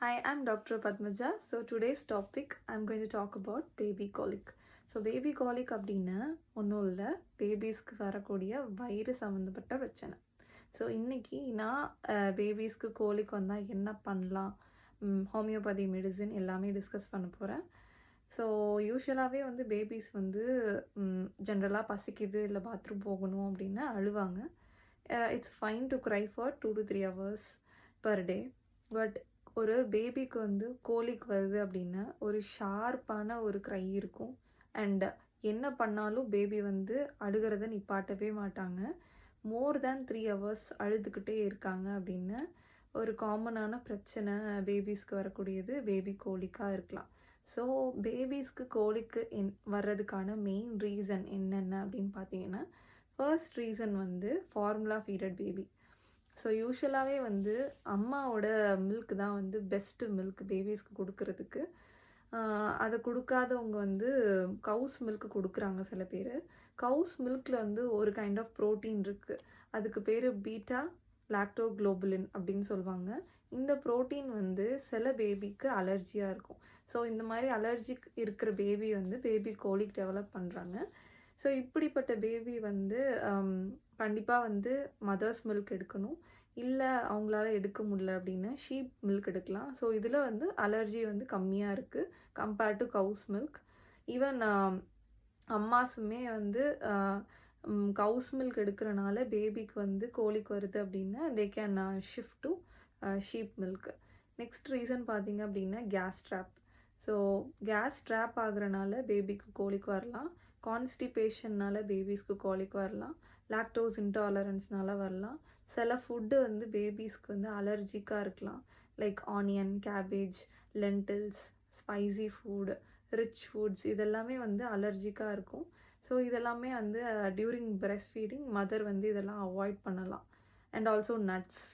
Hi, I'm Dr. Padmaja. So today's topic, I'm going to talk about baby colic. So baby colic அப்படின்னா ஒன்றும் இல்லை, பேபிஸ்க்கு வரக்கூடிய வயிறு சம்மந்தப்பட்ட பிரச்சனை. ஸோ இன்றைக்கி நான் பேபிஸ்க்கு கோலிக் வந்தால் என்ன பண்ணலாம், ஹோமியோபதி மெடிசின் எல்லாமே டிஸ்கஸ் பண்ண போகிறேன். ஸோ யூஸ்வலாகவே வந்து பேபிஸ் வந்து ஜென்ரலாக பசிக்குது இல்லை பாத்ரூம் போகணும் அப்படின்னா அழுவாங்க. It's fine to cry for 2 to 3 hours per day. But ஒரு பேபிக்கு வந்து கோலிக் வருது அப்படின்னா ஒரு ஷார்ப்பான ஒரு க்ரை இருக்கும். அண்ட் என்ன பண்ணாலும் பேபி வந்து அழுகிறத நிப்பாட்டவே மாட்டாங்க. மோர் தேன் 3 hours அழுதுகிட்டே இருக்காங்க அப்படின்னு ஒரு காமனான பிரச்சனை பேபிஸ்க்கு வரக்கூடியது பேபி கோலிக்காக இருக்கலாம். ஸோ பேபிஸ்க்கு கோலிக்கு வர்றதுக்கான மெயின் ரீசன் என்னென்ன அப்படின்னு பார்த்தீங்கன்னா, ஃபர்ஸ்ட் ரீசன் வந்து ஃபார்முலா ஃபீடட் பேபி. ஸோ யூஸ்வலாகவே வந்து அம்மாவோட மில்க் தான் வந்து பெஸ்ட்டு மில்க் பேபிஸ்க்கு கொடுக்கறதுக்கு. அதை கொடுக்காதவங்க வந்து கவுஸ் மில்க் கொடுக்குறாங்க சில பேர். கவுஸ் மில்கில் வந்து ஒரு கைண்ட் ஆஃப் ப்ரோட்டீன் இருக்குது, அதுக்கு பேர் பீட்டா லாக்டோக்ளோபுலின் அப்படின்னு சொல்லுவாங்க. இந்த ப்ரோட்டீன் வந்து சில பேபிக்கு அலர்ஜியாக இருக்கும். ஸோ இந்த மாதிரி அலர்ஜிக் இருக்கிற பேபி வந்து பேபி கோலிக் டெவலப் பண்ணுறாங்க. ஸோ இப்படிப்பட்ட பேபி வந்து கண்டிப்பாக வந்து மதர்ஸ் மில்க் எடுக்கணும். இல்லை அவங்களால எடுக்க முடியல அப்படின்னா ஷீப் மில்க் எடுக்கலாம். ஸோ இதில் வந்து அலர்ஜி வந்து கம்மியாக இருக்குது compared to cow's milk. Even அம்மாஸுமே வந்து கவுஸ் மில்க் எடுக்கிறனால பேபிக்கு வந்து கோலிக் வருது அப்படின்னா they can shift to sheep milk. Next reason பார்த்திங்க அப்படின்னா gas drop. So gas drop ஆகுறனால பேபிக்கு கோலிக் வரலாம். கான்ஸ்டிபேஷன்னால் பேபிஸ்க்கு கோலிக் வரலாம். லாக்டோஸ் இன்டாலரன்ஸ்னால வரலாம். சில ஃபுட்டு வந்து பேபிஸ்க்கு வந்து அலர்ஜிக்காக இருக்கலாம். Like onion, cabbage, lentils, spicy food, rich foods இதெல்லாமே வந்து அலர்ஜிக்காக இருக்கும். ஸோ இதெல்லாமே வந்து டியூரிங் பிரெஸ்ட் ஃபீடிங் மதர் வந்து இதெல்லாம் அவாய்ட் பண்ணலாம். And also nuts.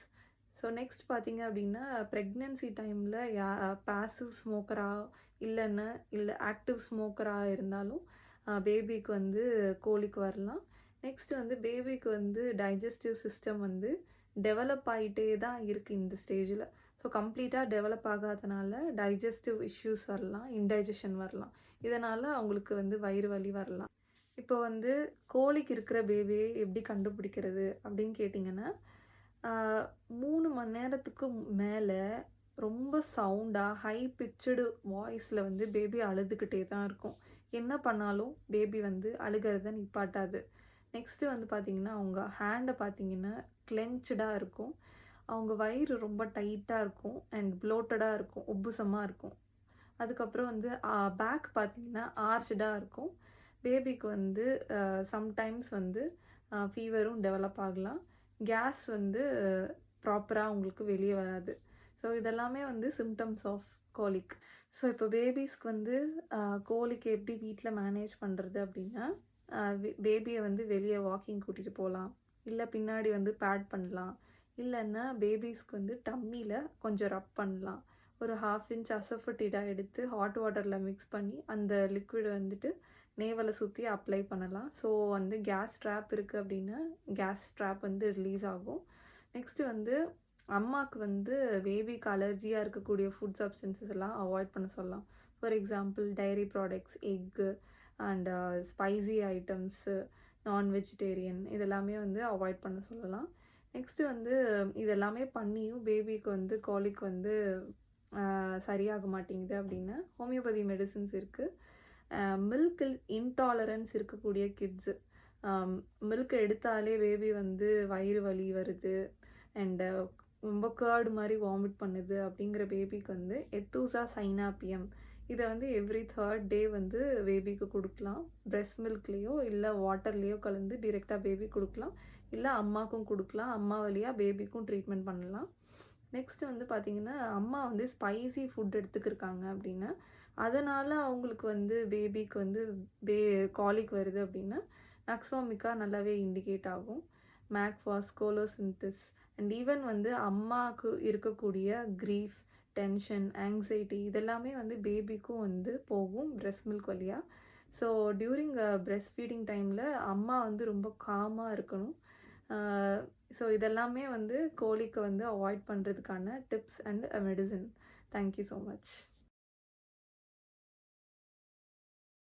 So next பார்த்திங்க அப்படின்னா ப்ரெக்னென்சி டைமில் பாசிவ் ஸ்மோக்கராக இல்லை ஆக்டிவ் ஸ்மோக்கராக இருந்தாலும் பேபிக்கு வந்து கோலிக் வரலாம். நெக்ஸ்ட் வந்து பேபிக்கு வந்து டைஜஸ்டிவ் சிஸ்டம் வந்து டெவலப் ஆகிட்டே தான் இருக்குது இந்த ஸ்டேஜில். ஸோ கம்ப்ளீட்டாக டெவலப் ஆகாதனால டைஜஸ்டிவ் இஷ்யூஸ் வரலாம், இன்டைஜஷன் வரலாம். இதனால் அவங்களுக்கு வந்து வயிறு வலி வரலாம். இப்போ வந்து கோலிக் இருக்கிற பேபியை எப்படி கண்டுபிடிக்கிறது அப்படின்னு கேட்டிங்கன்னா, 3 மணி நேரத்துக்கு மேலே ரொம்ப சவுண்டாக ஹை பிச்சுடு வாய்ஸில் வந்து பேபி அழுதுகிட்டே தான் இருக்கும். என்ன பண்ணாலும் பேபி வந்து அழுகிறத நிப்பாட்டாது. நெக்ஸ்ட்டு வந்து பார்த்திங்கன்னா அவங்க ஹேண்டை பார்த்திங்கன்னா கிளென்ச்சாக இருக்கும். அவங்க வயிறு ரொம்ப டைட்டாக இருக்கும் அண்ட் ப்ளோட்டடாக இருக்கும், உப்புசமாக இருக்கும். அதுக்கப்புறம் வந்து பேக் பார்த்திங்கன்னா ஆர்ச்டாக இருக்கும். பேபிக்கு வந்து சம்டைம்ஸ் வந்து ஃபீவரும் டெவலப் ஆகலாம். கேஸ் வந்து ப்ராப்பராக அவங்களுக்கு வெளியே வராது. ஸோ இதெல்லாமே வந்து சிம்டம்ஸ் ஆஃப் கோலிக். ஸோ இப்போ பேபிஸ்க்கு வந்து கோலிக் எப்படி வீட்டில் மேனேஜ் பண்ணுறது அப்படின்னா, பேபியை வந்து வெளியே வாக்கிங் கூட்டிகிட்டு போகலாம், இல்லை பின்னாடி வந்து பேட் பண்ணலாம், இல்லைன்னா பேபிஸ்க்கு வந்து டம்மியில் கொஞ்சம் ரப் பண்ணலாம். ஒரு 1/2 inch அசஃபட்டிடா எடுத்து ஹாட் வாட்டரில் மிக்ஸ் பண்ணி அந்த லிக்விட் வந்துட்டு நேவலை சுற்றி அப்ளை பண்ணலாம். ஸோ வந்து கேஸ் ட்ராப் இருக்குது அப்படின்னா கேஸ் ட்ராப் வந்து ரிலீஸ் ஆகும். நெக்ஸ்ட்டு வந்து அம்மாவுக்கு வந்து பேபிக்கு அலர்ஜியாக இருக்கக்கூடிய ஃபுட் சப்ஸ்டன்சஸ் எல்லாம் அவாய்ட் பண்ண சொல்லலாம். For example diary products, egg and spicy items, நான் வெஜிடேரியன் இதெல்லாமே வந்து அவாய்ட் பண்ண சொல்லலாம். நெக்ஸ்ட்டு வந்து இதெல்லாமே பண்ணியும் பேபிக்கு வந்து கோலிக் வந்து சரியாக மாட்டேங்குது அப்படின்னா ஹோமியோபதி மெடிசின்ஸ் இருக்குது. மில்க் இன்டாலரன்ஸ் இருக்கக்கூடிய கிட்ஸு, மில்க் எடுத்தாலே பேபி வந்து வயிறு வலி வருது அண்டு ரொம்ப கேர்டு மாதிரி வாமிட் பண்ணுது அப்படிங்கிற பேபிக்கு வந்து எத்தூசா சைனாப்பியம் இதை வந்து எவ்ரி 3rd day வந்து பேபிக்கு கொடுக்கலாம். பிரெஸ்ட் மில்க்லேயோ இல்லை வாட்டர்லேயோ கலந்து டிரெக்டாக பேபி கொடுக்கலாம், இல்லை அம்மாவுக்கும் கொடுக்கலாம். அம்மா வழியாக பேபிக்கும் ட்ரீட்மெண்ட் பண்ணலாம். நெக்ஸ்ட் வந்து பார்த்திங்கன்னா அம்மா வந்து ஸ்பைசி ஃபுட் எடுத்துக்கிருக்காங்க அப்படின்னா அதனால் அவங்களுக்கு வந்து பேபிக்கு வந்து காலிக் வருது அப்படின்னா நக்ஸ்வாமிக்கா நல்லாவே இண்டிகேட் ஆகும். மேக்ஃபாஸ், கோலோசின்திஸ் அண்ட் ஈவன் வந்து அம்மாவுக்கு இருக்கக்கூடிய க்ரீஃப், டென்ஷன், ஆங்ஸைட்டி இதெல்லாமே வந்து பேபிக்கும் வந்து போகும் பிரெஸ்ட் மில்க் வழியாக. ஸோ டியூரிங் பிரெஸ்ட் ஃபீடிங் டைமில் அம்மா வந்து ரொம்ப காமாக இருக்கணும். ஸோ இதெல்லாமே வந்து கோலிக்கு வந்து அவாய்ட் பண்ணுறதுக்கான tips and medicine. Thank you so much.